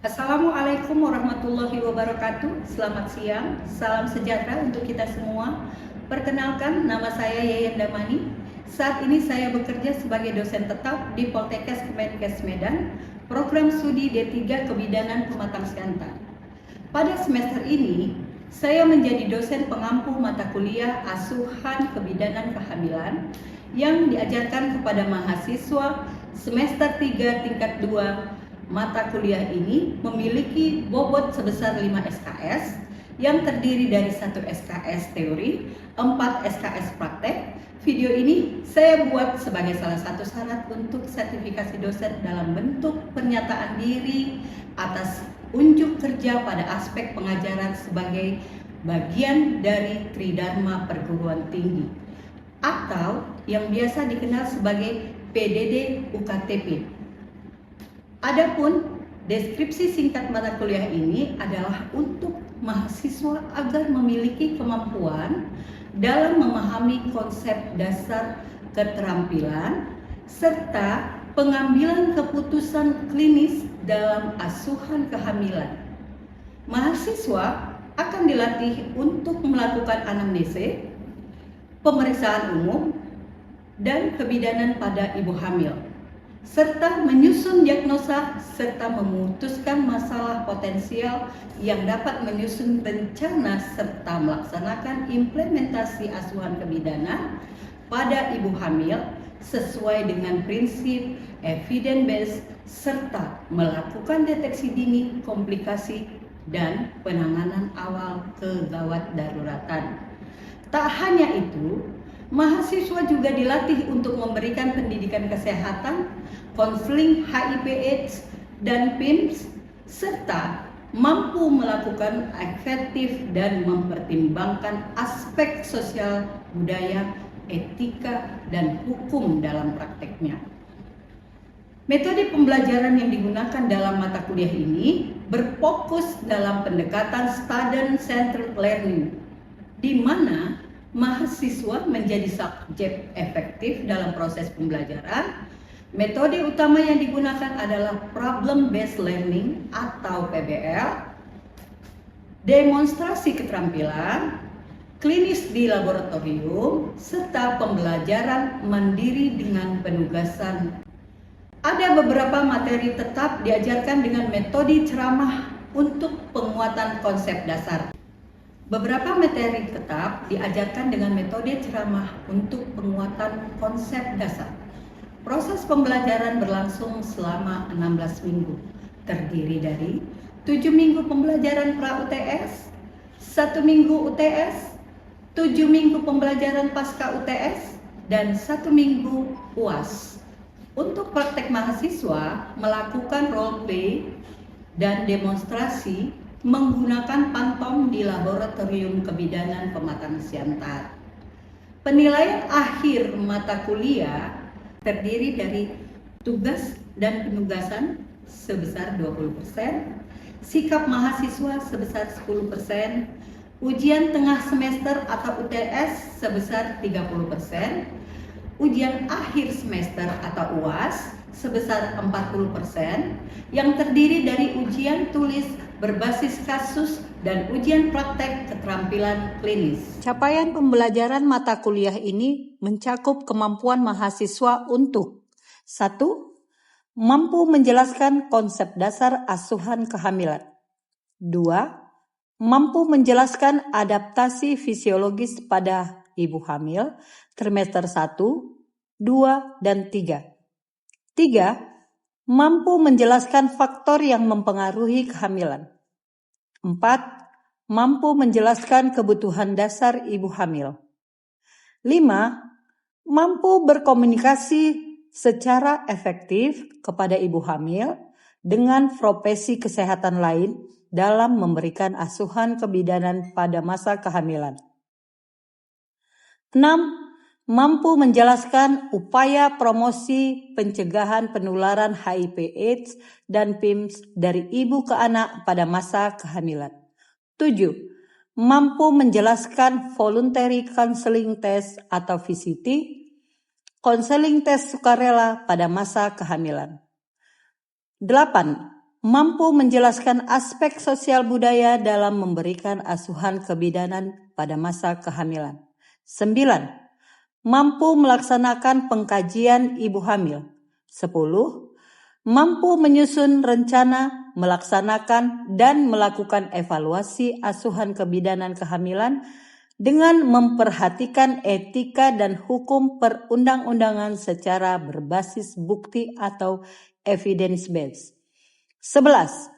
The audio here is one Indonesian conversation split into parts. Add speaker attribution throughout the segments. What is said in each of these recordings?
Speaker 1: Assalamualaikum warahmatullahi wabarakatuh. Selamat siang, salam sejahtera untuk kita semua. Perkenalkan, nama saya Yayan Damani. Saat ini saya bekerja sebagai dosen tetap di Poltekkes Kemenkes Medan, program studi D3 Kebidanan Pematang Siantar. Pada semester ini, saya menjadi dosen pengampu mata kuliah Asuhan Kebidanan Kehamilan yang diajarkan kepada mahasiswa semester 3 tingkat 2. Mata kuliah ini memiliki bobot sebesar 5 SKS yang terdiri dari 1 SKS teori, 4 SKS praktek. Video ini saya buat sebagai salah satu syarat untuk sertifikasi dosen dalam bentuk pernyataan diri atas unjuk kerja pada aspek pengajaran sebagai bagian dari Tridharma Perguruan Tinggi atau yang biasa dikenal sebagai PDD UKTP. Adapun deskripsi singkat mata kuliah ini adalah untuk mahasiswa agar memiliki kemampuan dalam memahami konsep dasar keterampilan serta pengambilan keputusan klinis dalam asuhan kehamilan. Mahasiswa akan dilatih untuk melakukan anamnese, pemeriksaan umum, dan kebidanan pada ibu hamil, serta menyusun diagnosa serta memutuskan masalah potensial yang dapat menyusun rencana serta melaksanakan implementasi asuhan kebidanan pada ibu hamil sesuai dengan prinsip evidence based serta melakukan deteksi dini komplikasi dan penanganan awal kegawat daruratan. Tak hanya itu, mahasiswa juga dilatih untuk memberikan pendidikan kesehatan, konseling HIV/AIDS dan PIMS, serta mampu melakukan efektif dan mempertimbangkan aspek sosial, budaya, etika, dan hukum dalam prakteknya. Metode pembelajaran yang digunakan dalam mata kuliah ini berfokus dalam pendekatan student-centered learning, di mana mahasiswa menjadi subjek efektif dalam proses pembelajaran. Metode utama yang digunakan adalah problem based learning atau PBL, demonstrasi keterampilan, klinis di laboratorium, serta pembelajaran mandiri dengan penugasan. Ada beberapa materi tetap diajarkan dengan metode ceramah untuk penguatan konsep dasar. Beberapa materi tetap diajarkan dengan metode ceramah untuk penguatan konsep dasar. Proses pembelajaran berlangsung selama 16 minggu, terdiri dari 7 minggu pembelajaran pra-UTS, 1 minggu UTS, 7 minggu pembelajaran pasca UTS, dan 1 minggu UAS. Untuk praktek mahasiswa melakukan role play dan demonstrasi menggunakan pantom di laboratorium kebidanan Pematang Siantar. Penilaian akhir mata kuliah terdiri dari tugas dan penugasan sebesar 20%, sikap mahasiswa sebesar 10%, ujian tengah semester atau UTS sebesar 30%, ujian akhir semester atau UAS sebesar 40%, yang terdiri dari ujian tulis berbasis kasus dan ujian praktek keterampilan klinis. Capaian pembelajaran mata kuliah ini mencakup kemampuan mahasiswa untuk 1. Mampu menjelaskan konsep dasar asuhan kehamilan. 2. Mampu menjelaskan adaptasi fisiologis pada ibu hamil trimester 1, 2, dan 3. 3. Mampu menjelaskan faktor yang mempengaruhi kehamilan. 4. Mampu menjelaskan kebutuhan dasar ibu hamil. 5. Mampu berkomunikasi secara efektif kepada ibu hamil dengan profesi kesehatan lain dalam memberikan asuhan kebidanan pada masa kehamilan. 6. Mampu menjelaskan upaya promosi pencegahan penularan HIV/AIDS dan PIMS dari ibu ke anak pada masa kehamilan. 7. Mampu menjelaskan voluntary counseling test atau VCT, konseling tes sukarela pada masa kehamilan. 8. mampu menjelaskan aspek sosial budaya dalam memberikan asuhan kebidanan pada masa kehamilan. 9. Mampu melaksanakan pengkajian ibu hamil. 10. Mampu menyusun rencana, melaksanakan, dan melakukan evaluasi asuhan kebidanan kehamilan dengan memperhatikan etika dan hukum perundang-undangan secara berbasis bukti atau evidence-based. 11.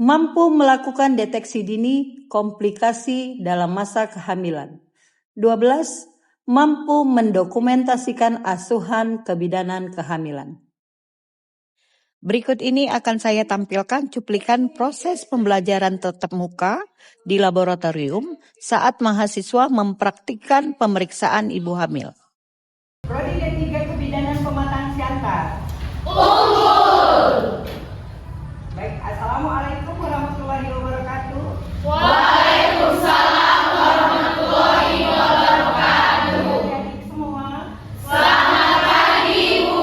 Speaker 1: Mampu melakukan deteksi dini komplikasi dalam masa kehamilan. 12. Mampu mendokumentasikan asuhan kebidanan kehamilan. Berikut ini akan saya tampilkan cuplikan proses pembelajaran tatap muka di laboratorium saat mahasiswa mempraktikkan pemeriksaan ibu hamil. Prodi D3 Kebidanan Pematang Siantar. Baik, Assalamualaikum warahmatullahi wabarakatuh.
Speaker 2: Waalaikumsalam warahmatullahi wabarakatuh.
Speaker 1: Adik-adik semua,
Speaker 2: Selamat pagi, Ibu.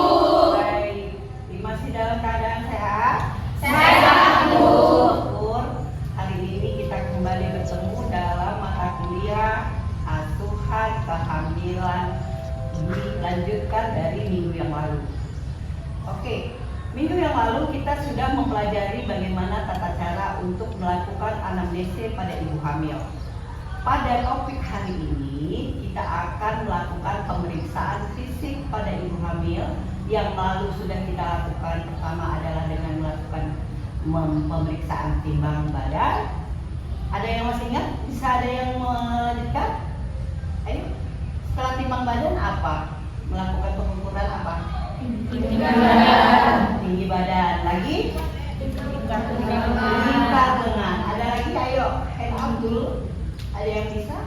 Speaker 1: baik, masih dalam keadaan sehat?
Speaker 2: Sehat, Bu.
Speaker 1: Syukur. Hari ini kita kembali bertemu dalam mata kuliah asuhan kehamilan, dilanjutkan dari minggu yang lalu. Oke. Minggu yang lalu kita sudah mempelajari bagaimana tata cara untuk melakukan anamnese pada ibu hamil. Pada topik hari ini kita akan melakukan pemeriksaan fisik pada ibu hamil. Yang lalu sudah kita lakukan, pertama adalah dengan melakukan pemeriksaan timbang badan. Ada yang masih ingat? Bisa ada yang melanjutkan? Ayo, setelah timbang badan apa? Melakukan pengukuran apa? Tinggi badan. Lagi? Lingkar lengan. Ada lagi? Ayo, hand up dulu. Ada yang bisa?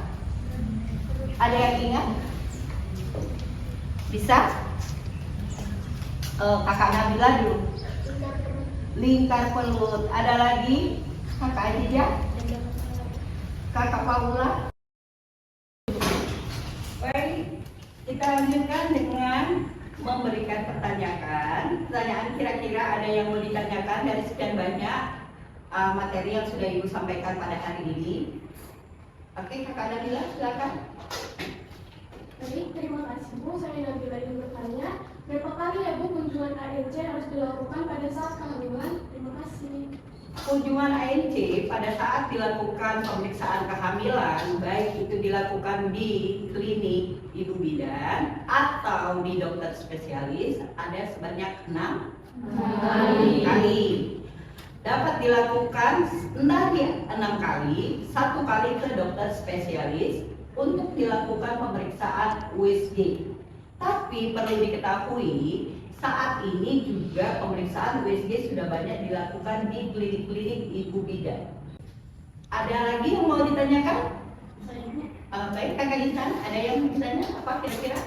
Speaker 1: Ada yang ingat? Bisa? Kakak Nabila dulu. Lingkar perut. Ada lagi? Kakak Aditya? Kakak Paula? Baik, kita lanjutkan dengan memberikan pertanyaan. Kira-kira ada yang mau ditanyakan dari sekian banyak materi yang sudah Ibu sampaikan pada hari ini. Oke, Kakak Nabila, silakan.
Speaker 3: Baik, terima kasih Bu. Saya Nabila ingin bertanya, berapa kali ya Bu kunjungan ANC harus dilakukan pada saat kehamilan? Terima kasih.
Speaker 1: Kunjungan ANC pada saat dilakukan pemeriksaan kehamilan, baik itu dilakukan di klinik ibu bidan atau di dokter spesialis, ada sebanyak 6 kali. Dapat dilakukan entah dia 6 kali, 1 kali ke dokter spesialis untuk dilakukan pemeriksaan USG. Tapi perlu diketahui, saat ini juga pemeriksaan USG sudah banyak dilakukan di klinik-klinik ibu bidan. Ada lagi yang mau ditanyakan? Baik, Kakak Intan, ada yang bertanya apa kira-kira?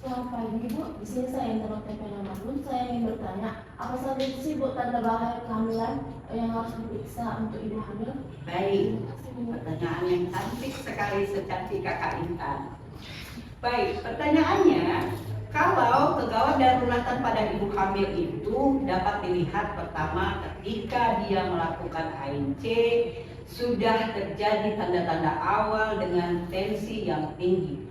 Speaker 3: Selamat pagi Bu, di sini saya Intan TP Namadun. Saya ingin bertanya, apa saja sih Bu tanda bahaya kehamilan yang harus diperiksa untuk ibu hamil?
Speaker 1: Baik, pertanyaan yang cantik sekali, secantik Kakak Intan. Baik, pertanyaannya, kalau kegawat daruratan pada ibu hamil itu dapat dilihat pertama ketika dia melakukan ANC, sudah terjadi tanda-tanda awal dengan tensi yang tinggi.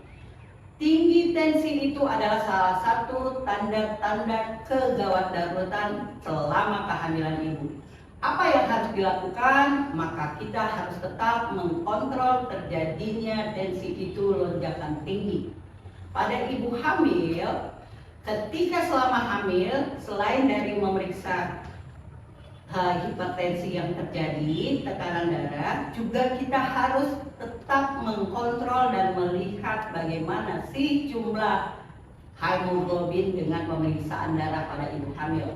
Speaker 1: Tinggi tensi itu adalah salah satu tanda-tanda kegawat daruratan selama kehamilan ibu. Apa yang harus dilakukan? Maka kita harus tetap mengkontrol terjadinya tensi itu lonjakan tinggi. Pada ibu hamil, ketika selama hamil, selain dari memeriksa hipertensi yang terjadi, tekanan darah, juga kita harus tetap mengkontrol dan melihat bagaimana sih jumlah hemoglobin dengan pemeriksaan darah pada ibu hamil.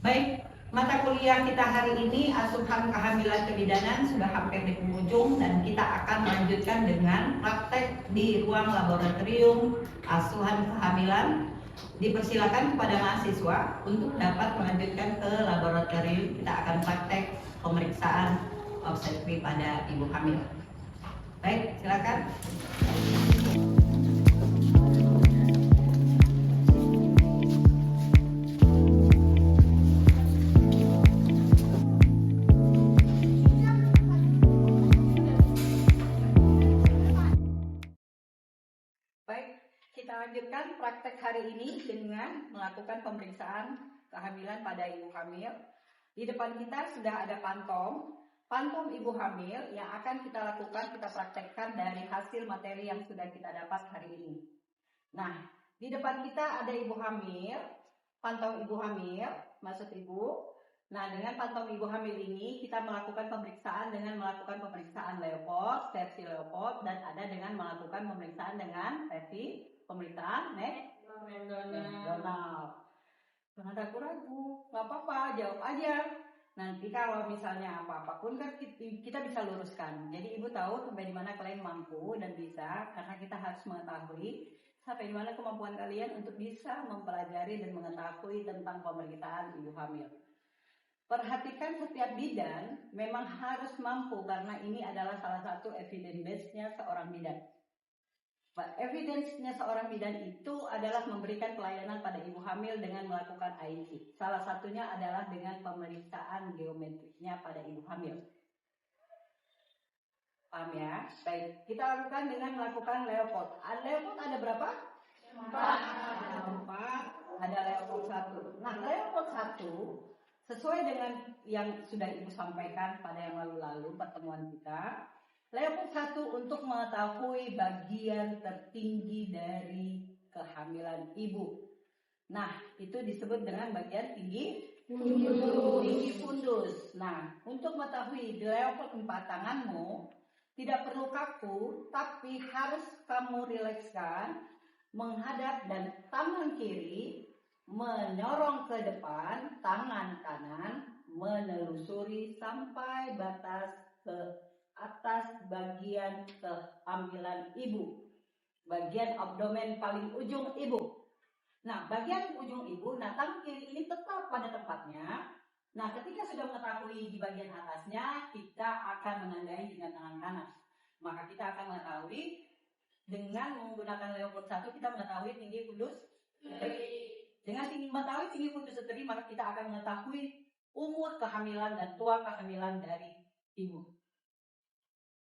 Speaker 1: Baik, mata kuliah kita hari ini asuhan kehamilan kebidanan sudah hampir di penghujung dan kita akan melanjutkan dengan praktek di ruang laboratorium asuhan kehamilan. Dipersilakan kepada mahasiswa untuk dapat melanjutkan ke laboratorium. Kita akan praktek pemeriksaan obstetri pada ibu hamil. Baik, silakan. praktek hari ini dengan melakukan pemeriksaan kehamilan pada ibu hamil. Di depan kita sudah ada pantom ibu hamil yang akan kita lakukan, kita praktekkan dari hasil materi yang sudah kita dapat hari ini. Nah, di depan kita ada ibu hamil, pantom ibu hamil, maksud ibu. Nah, dengan pantom ibu hamil ini kita melakukan pemeriksaan dengan melakukan pemeriksaan Leopold, versi Leopold, dan ada dengan melakukan pemeriksaan dengan versi pemeriksaan McDonald. Jangan ragu-ragu, nggak apa-apa, jawab aja. Nanti kalau misalnya apa-apa pun kan kita bisa luruskan. Jadi ibu tahu sampai di mana kalian mampu dan bisa, karena kita harus mengetahui sampai di mana kemampuan kalian untuk bisa mempelajari dan mengetahui tentang pemeriksaan ibu hamil. Perhatikan setiap bidan memang harus mampu karena ini adalah salah satu evidence base-nya seorang bidan. Evidence-nya seorang bidan itu adalah memberikan pelayanan pada ibu hamil dengan melakukan AIC. Salah satunya adalah dengan pemeriksaan geometriknya pada ibu hamil. Paham ya? Baik, kita lakukan dengan melakukan Leopold. Leopold ada berapa? 4. Ada Leopold 1. Nah, Leopold 1 sesuai dengan yang sudah ibu sampaikan pada yang lalu-lalu pertemuan kita. Leopold 1 untuk mengetahui bagian tertinggi dari kehamilan ibu. Nah, itu disebut dengan bagian tinggi fundus. Nah, untuk mengetahui di Leopold 4 tanganmu tidak perlu kaku, tapi harus kamu rilekskan, menghadap dan tangan kiri menyorong ke depan, tangan kanan menelusuri sampai batas ke atas bagian kehamilan ibu, bagian abdomen paling ujung ibu. Nah, bagian ujung ibu, nah tangan kiri ini tetap pada tempatnya. Nah, ketika sudah mengetahui di bagian atasnya, kita akan menandai dengan tangan kanan. Maka kita akan mengetahui dengan menggunakan Leopold 1, kita mengetahui tinggi fundus uteri. Dengan mengetahui tinggi fundus uteri, maka kita akan mengetahui umur kehamilan dan tua kehamilan dari ibu.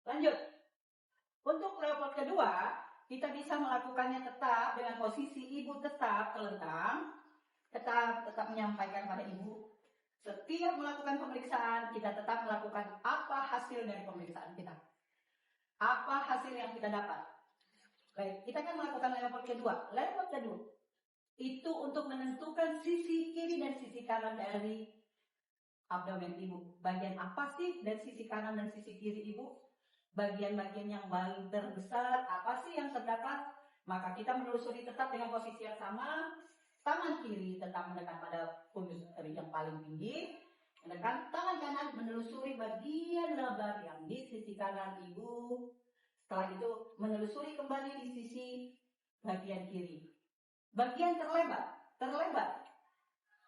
Speaker 1: Lanjut. Untuk Leopold kedua, kita bisa melakukannya tetap dengan posisi ibu tetap telentang, tetap menyampaikan pada ibu. Setiap melakukan pemeriksaan, kita tetap melakukan apa hasil dari pemeriksaan kita. Apa hasil yang kita dapat. Baik, kita akan melakukan Leopold kedua. Leopold kedua itu untuk menentukan sisi kiri dan sisi kanan dari abdomen ibu. Bagian apa sih dari sisi kanan dan sisi kiri ibu? Bagian-bagian yang paling terbesar apa sih yang terdapat? Maka kita menelusuri tetap dengan posisi yang sama. Tangan kiri tetap mendekat pada fundus uteri yang paling tinggi. Sedangkan tangan kanan menelusuri bagian lebar yang di sisi kanan ibu. Setelah itu menelusuri kembali di sisi bagian kiri. Bagian terlebar.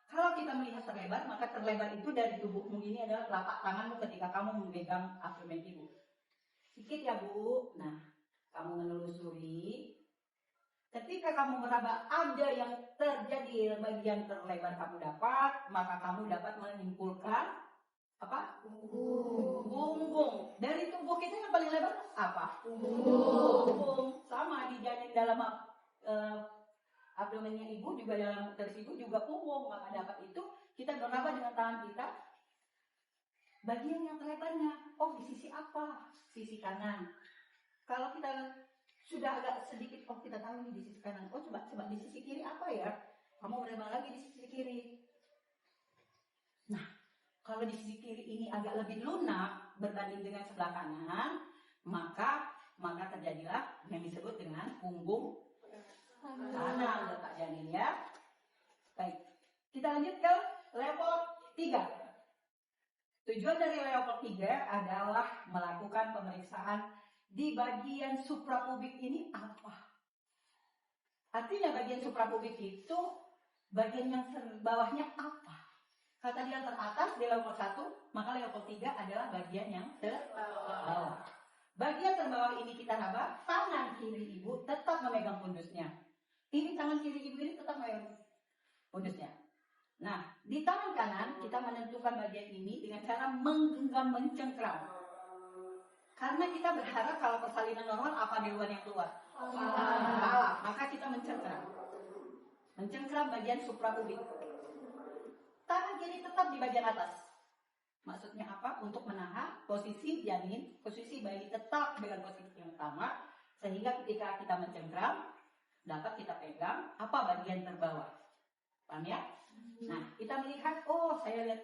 Speaker 1: Kalau kita melihat terlebar, maka terlebar itu dari tubuhmu ini adalah telapak tanganmu ketika kamu memegang abdomen ibu. Sedikit ya Bu. Nah, kamu menelusuri. Ketika kamu meraba ada yang terjadi bagian terlebar kamu dapat, maka kamu dapat menyimpulkan apa? Punggung. Dari tubuh kita yang paling lebar apa? Punggung. Sama di dalam abdomennya ibu juga, dalam uterus ibu juga punggung. Maka dapat itu kita meraba dengan tangan kita. Bagian yang terlebarnya, oh di sisi apa? Sisi kanan. Kalau kita sudah agak sedikit, oh kita tahu ini di sisi kanan. Oh coba di sisi kiri apa ya? Kamu meraba lagi di sisi kiri. Nah, kalau di sisi kiri ini agak lebih lunak berbanding dengan sebelah kanan, maka terjadilah yang disebut dengan punggung kanan, Bapak Janin ya. Baik, kita lanjut ke Leopold 3. Tujuan dari Leopold 3 adalah melakukan pemeriksaan di bagian suprapubik ini apa? Artinya bagian suprapubik itu bagian yang bawahnya apa? Kata dia teratas di Leopold 1, maka Leopold 3 adalah bagian yang terbawah. Bagian terbawah ini kita raba, tangan kiri ibu tetap memegang fundusnya. Ini tangan kiri ibu ini tetap memegang fundusnya. Nah, di tangan kanan kita menentukan bagian ini dengan cara menggenggam mencengkram. Karena kita berharap kalau persalinan normal apa duluan yang keluar? Kepala. Maka kita mencengkram. mencengkram bagian suprapubik. Tangan kiri tetap di bagian atas. Maksudnya apa? Untuk menahan posisi janin, posisi bayi tetap dengan posisi yang sama, sehingga ketika kita mencengkram, dapat kita pegang apa bagian terbawah. Paham ya? Nah, kita melihat, oh saya lihat,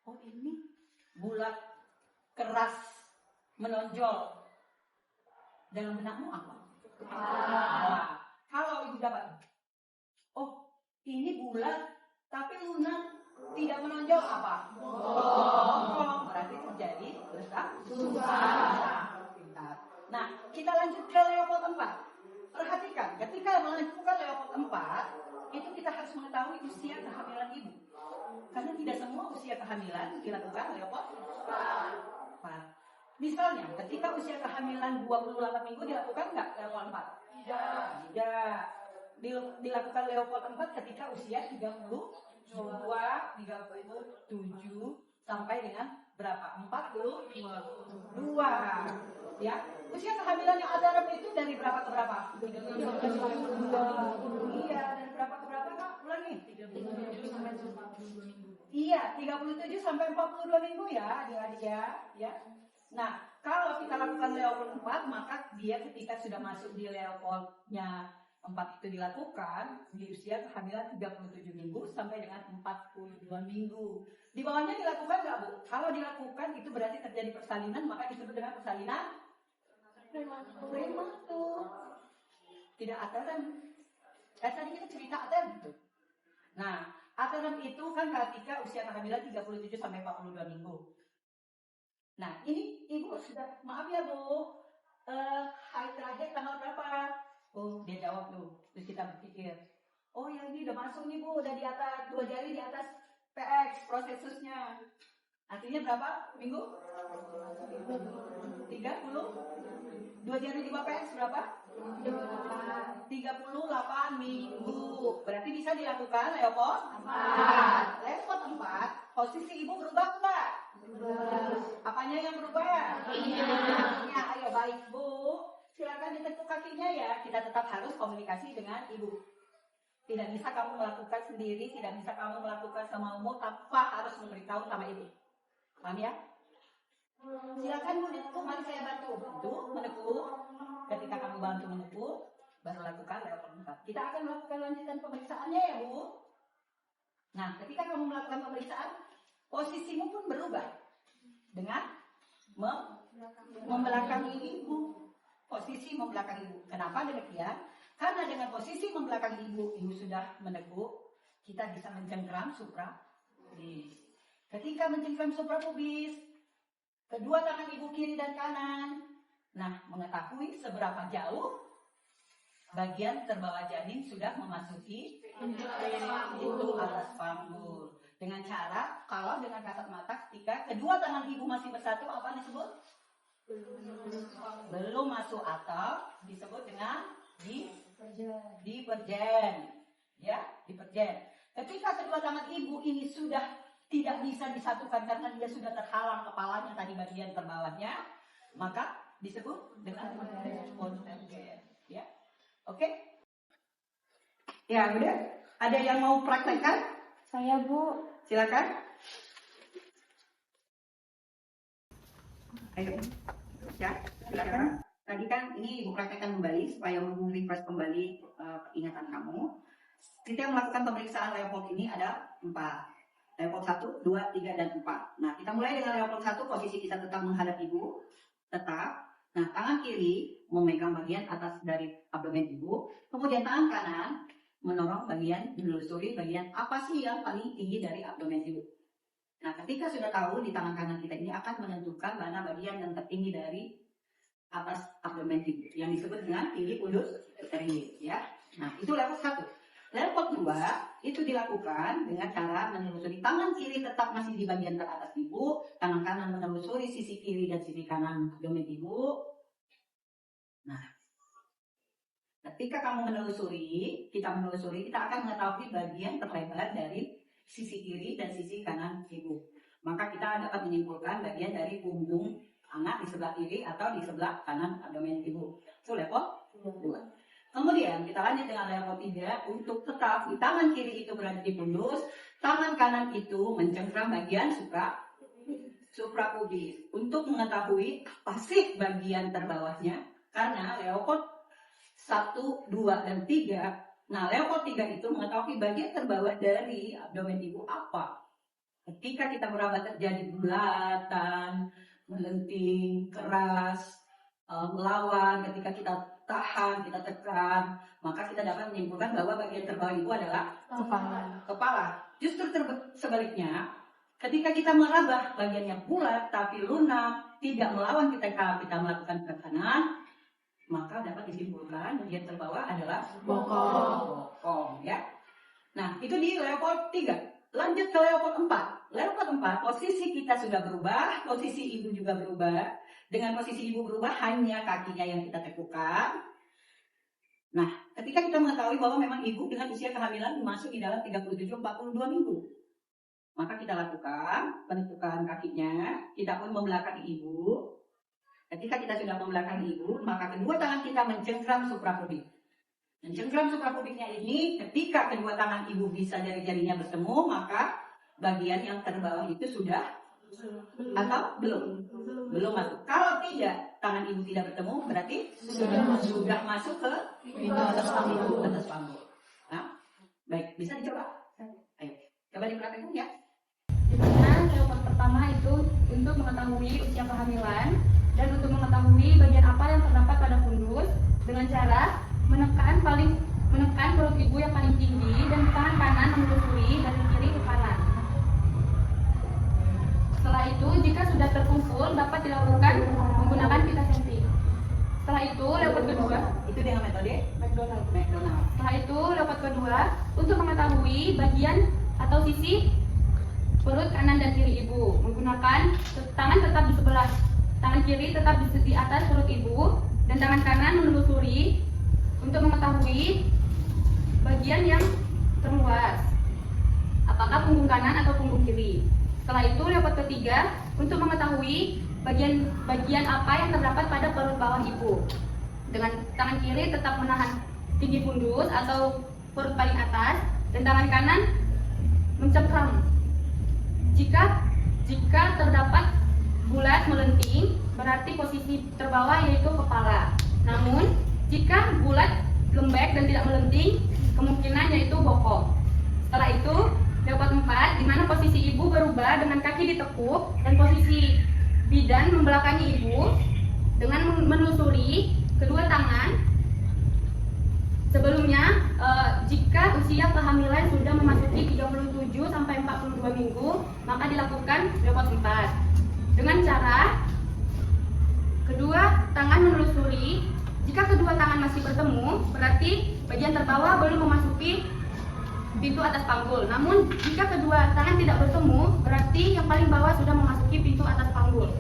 Speaker 1: oh ini bulat, keras, menonjol. Dalam benakmu apa? Nah, kalau ibu dapat, oh ini bulat, tapi lunak, tidak menonjol apa? Bokong. Berarti terjadi letak susah. Nah, kita lanjut ke Leopold 4. Perhatikan, ketika melakukan Leopold 4, itu kita harus mengetahui usia kehamilan ibu. Karena tidak semua usia kehamilan dilakukan Leopold 4. Misalnya, ketika usia kehamilan 28 minggu dilakukan nggak Leopold 4? Tidak. Dilakukan Leopold 4 ketika usia 32, 37 sampai dengan berapa? 42. Ya. Usia kehamilan yang ada itu dari berapa ke berapa? 32. Iya, dari berapa ke berapa, Kak? Ulangi. 37 sampai 42 minggu. Iya, 37 sampai 42 minggu ya, adik-adik ya. Nah, kalau kita lakukan Leopold 4, maka dia ketika sudah masuk di Leopoldnya 4 itu dilakukan di usia kehamilan 37 minggu sampai dengan 42 minggu. Di bawahnya dilakukan nggak, Bu? Kalau dilakukan itu berarti terjadi persalinan, maka disebut dengan persalinan prematur. Tidak aterem. Tadi kita cerita aterem. Nah, aterem itu kan ketika usia kehamilan 37 sampai 42 minggu. Nah, ini ibu sudah, maaf ya Bu, hari terakhir tanggal berapa? Oh, dia jawab tuh. Terus kita berpikir, oh ya ini udah masuk nih Bu, udah di atas, 2 jari di atas PX, prosesusnya. Artinya berapa minggu? 30. 2 jari di bawah PX berapa? 38 minggu. Berarti bisa dilakukan Leopold 4. Leopold 4, posisi ibu berubah enggak? Apanya yang berubah? Kakinya. Ayo baik Bu, silakan ditekuk kakinya ya. Kita tetap harus komunikasi dengan ibu. Tidak bisa kamu melakukan sendiri, tidak bisa kamu melakukan semaumu tanpa harus memberitahu sama ibu. Paham ya? Silakan Bu ditekuk, mari saya bantu. Untuk menekuk. Ketika kamu bantu menekuk, baru lakukan Leopold 4. Kita akan melakukan lanjutan pemeriksaannya ya Bu. Nah, ketika kamu melakukan pemeriksaan, posisimu pun berubah dengan membelakangi ibu. Posisi membelakangi ibu. Kenapa demikian? Karena dengan posisi membelakangi ibu sudah menekuk, kita bisa mencengkram suprapubis. Ketika mencengkram suprapubis, kedua tangan ibu kiri dan kanan, nah mengetahui seberapa jauh bagian terbawah janin sudah memasuki itu atas panggul. Dengan cara, kalau dengan kasat mata, ketika kedua tangan ibu masih bersatu, apa disebut? Belum masuk, atau disebut dengan divergen. Ya, divergen. Ketika kedua tangan ibu ini sudah tidak bisa disatukan karena dia sudah terhalang kepalanya tadi bagian terbawahnya, maka disebut dengan konvergen. Ya, oke? Ya, udah. Ada yang mau praktekkan?
Speaker 3: Saya Bu.
Speaker 1: Silakan. Ayo. Ya, silakan. Tadi kan ini ibu praktekkan kembali supaya refresh kembali ingatan kamu. Kita melakukan pemeriksaan Leopold ini ada 4. Leopold 1, 2, 3, dan 4. Nah, kita mulai dengan Leopold 1, posisi kita tetap menghadap ibu. Tetap. Nah, tangan kiri memegang bagian atas dari abdomen ibu. Kemudian tangan kanan menorong bagian, menelusuri bagian apa sih yang paling tinggi dari abdomen ibu. Nah, ketika sudah tahu di tangan kanan kita ini akan menentukan mana bagian yang tertinggi dari atas abdomen ibu, yang disebut dengan tinggi pundus uterine, ya. Nah, itu level 1. Level 2 itu dilakukan dengan cara menelusuri tangan kiri tetap masih di bagian teratas ibu, tangan kanan menelusuri sisi kiri dan sisi kanan abdomen ibu. Nah, ketika kamu menelusuri, kita akan mengetahui bagian terlebar dari sisi kiri dan sisi kanan ibu. Maka kita dapat menyimpulkan bagian dari punggung anak di sebelah kiri atau di sebelah kanan abdomen ibu. Itu level 2. Kemudian kita lanjut dengan level 3 untuk tetap di tangan kiri itu berada di pundus, tangan kanan itu mencengkram bagian suprapubis. Untuk mengetahui apa sih bagian terbawahnya, karena leopard 1, 2, dan 3. Nah, leopard 3 itu mengetahui bagian terbawah dari abdomen ibu apa. Ketika kita meraba terjadi bulatan, melenting, keras, melawan, ketika kita tahan, kita tekan, maka kita dapat menyimpulkan bahwa bagian terbawah ibu adalah kepala. Justru sebaliknya, ketika kita meraba bagiannya bulat tapi lunak, tidak melawan ketika kita melakukan tekanan, maka dapat disimpulkan bagian terbawah adalah bokong, ya. Nah, itu di level 3. Lanjut ke level 4. Level 4, posisi kita sudah berubah, posisi ibu juga berubah. Dengan posisi ibu berubah, hanya kakinya yang kita tekukan. Nah, ketika kita mengetahui bahwa memang ibu dengan usia kehamilan masuk di dalam 37-42 minggu, maka kita lakukan penentukan kakinya, kita pun membelakangi ibu. Ketika kita sudah membelakangi ibu, maka kedua tangan kita mencengkram suprapubik. Mencengkram suprapubiknya ini, ketika kedua tangan ibu bisa jari-jarinya bertemu, maka bagian yang terbawah itu sudah atau belum masuk. Kalau tidak, tangan ibu tidak bertemu, berarti sudah masuk ke pintu atas panggul. Nah, baik, bisa dicoba. Ayo, coba dipraktekkan ya.
Speaker 4: Dimana leopard pertama itu untuk mengetahui usia kehamilan dan untuk mengetahui bagian apa yang terdapat pada fundus dengan cara menekan perut ibu yang paling tinggi dan tangan kanan menelusuri dari kiri ke kanan. Setelah itu, jika sudah terkumpul, dapat dilakukan menggunakan pita senti. Setelah itu, leopard kedua.
Speaker 1: Itu dengan metode
Speaker 4: McDonald.
Speaker 1: Setelah
Speaker 4: itu, leopard kedua untuk mengetahui bagian atau sisi perut kanan dan kiri ibu. Menggunakan tangan tetap di sebelah. Tangan kiri tetap di atas perut ibu dan tangan kanan menelusuri untuk mengetahui bagian yang terluas, apakah punggung kanan atau punggung kiri. Setelah itu, leopard ketiga untuk mengetahui bagian apa yang terdapat pada perut bawah ibu. Dengan tangan kiri tetap menahan tinggi fundus atau perut paling atas dan tangan kanan mencengkram. Jika terdapat bulat melenting, berarti posisi terbawah yaitu kepala. Namun, jika bulat, lembek, dan tidak melenting, kemungkinan yaitu bokong. Setelah itu, leopard 4, di mana posisi ibu berubah dengan kaki ditekuk dan posisi bidan membelakangi ibu dengan menelusuri kedua tangan. Sebelumnya, jika usia kehamilan sudah memasuki 37-42 minggu, maka dilakukan leopard 4. Dengan cara kedua tangan menelusuri. Jika kedua tangan masih bertemu, berarti bagian terbawah belum memasuki pintu atas panggul. Namun, jika kedua tangan tidak bertemu, berarti yang paling bawah sudah memasuki pintu atas panggul.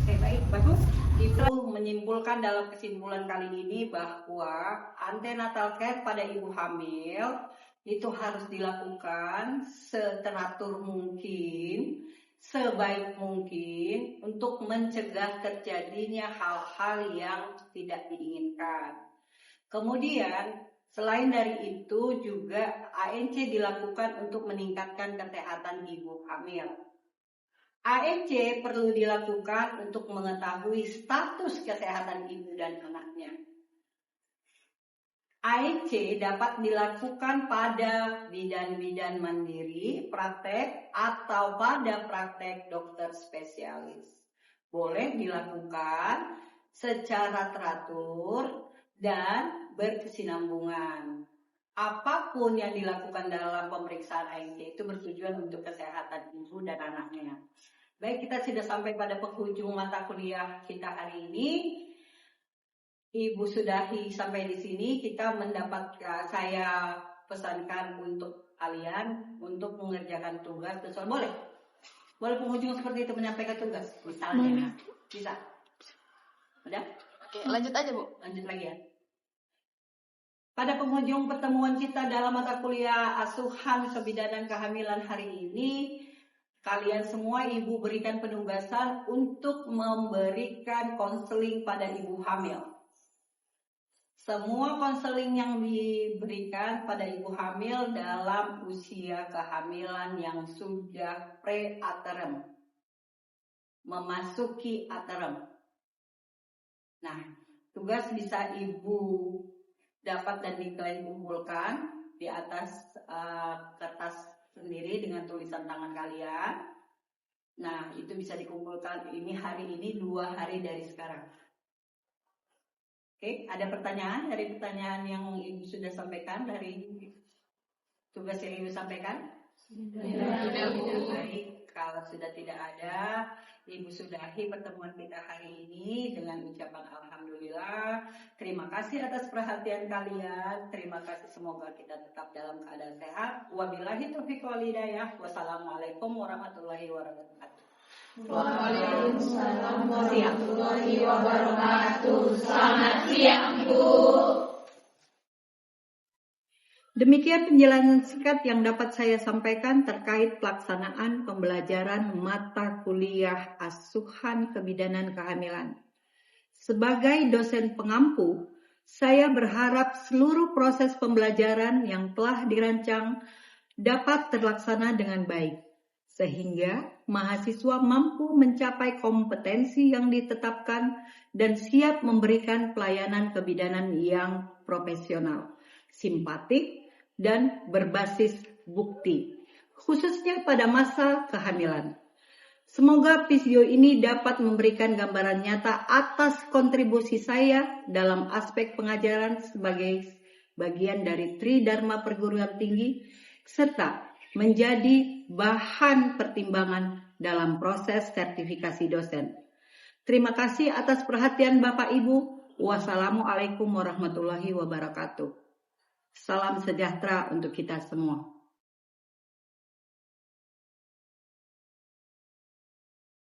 Speaker 1: Oke, baik, bagus. Itu menyimpulkan dalam kesimpulan kali ini bahwa antenatal care pada ibu hamil itu harus dilakukan seteratur mungkin, sebaik mungkin untuk mencegah terjadinya hal-hal yang tidak diinginkan. Kemudian, selain dari itu juga ANC dilakukan untuk meningkatkan kesehatan ibu hamil. ANC perlu dilakukan untuk mengetahui status kesehatan ibu dan anaknya. ANC dapat dilakukan pada bidan-bidan mandiri, praktek, atau pada praktek dokter spesialis. Boleh dilakukan secara teratur dan berkesinambungan. Apapun yang dilakukan dalam pemeriksaan ANC itu bertujuan untuk kesehatan ibu dan anaknya. Baik, kita sudah sampai pada penghujung mata kuliah kita hari ini. Ibu sudahi sampai di sini. Kita mendapatkan, saya pesankan untuk kalian untuk mengerjakan tugas. Boleh penghujung seperti itu menyampaikan tugas, misalnya. Bisa. Udah?
Speaker 4: Oke, lanjut aja Bu.
Speaker 1: Lanjut lagi ya. Pada penghujung pertemuan kita dalam mata kuliah asuhan kebidanan kehamilan hari ini, kalian semua ibu berikan penugasan untuk memberikan konseling pada ibu hamil. Semua konseling yang diberikan pada ibu hamil dalam usia kehamilan yang sudah pre-aterem, memasuki aterem. Nah, tugas bisa ibu dapat dan dikumpulkan di atas kertas sendiri dengan tulisan tangan kalian. Nah, itu bisa dikumpulkan ini hari ini 2 hari dari sekarang. Oke, ada pertanyaan dari pertanyaan yang ibu sudah sampaikan, dari tugas yang ibu sampaikan? Baik, kalau sudah tidak ada, ibu sudahi pertemuan kita hari ini dengan ucapan alhamdulillah. Terima kasih atas perhatian kalian. Terima kasih, semoga kita tetap dalam keadaan sehat. Wabillahi taufiq wal hidayah. Wassalamualaikum warahmatullahi wabarakatuh.
Speaker 2: Waalaikumsalam warahmatullahi wabarakatuh. Selamat siang, Bu.
Speaker 1: Demikian penjelasan singkat yang dapat saya sampaikan terkait pelaksanaan pembelajaran mata kuliah asuhan kebidanan kehamilan. Sebagai dosen pengampu, saya berharap seluruh proses pembelajaran yang telah dirancang dapat terlaksana dengan baik, sehingga mahasiswa mampu mencapai kompetensi yang ditetapkan dan siap memberikan pelayanan kebidanan yang profesional, simpatik, dan berbasis bukti, khususnya pada masa kehamilan. Semoga video ini dapat memberikan gambaran nyata atas kontribusi saya dalam aspek pengajaran sebagai bagian dari Tridharma Perguruan Tinggi, serta menjadi bahan pertimbangan dalam proses sertifikasi dosen. Terima kasih atas perhatian Bapak Ibu. Wassalamualaikum warahmatullahi wabarakatuh. Salam sejahtera untuk kita semua.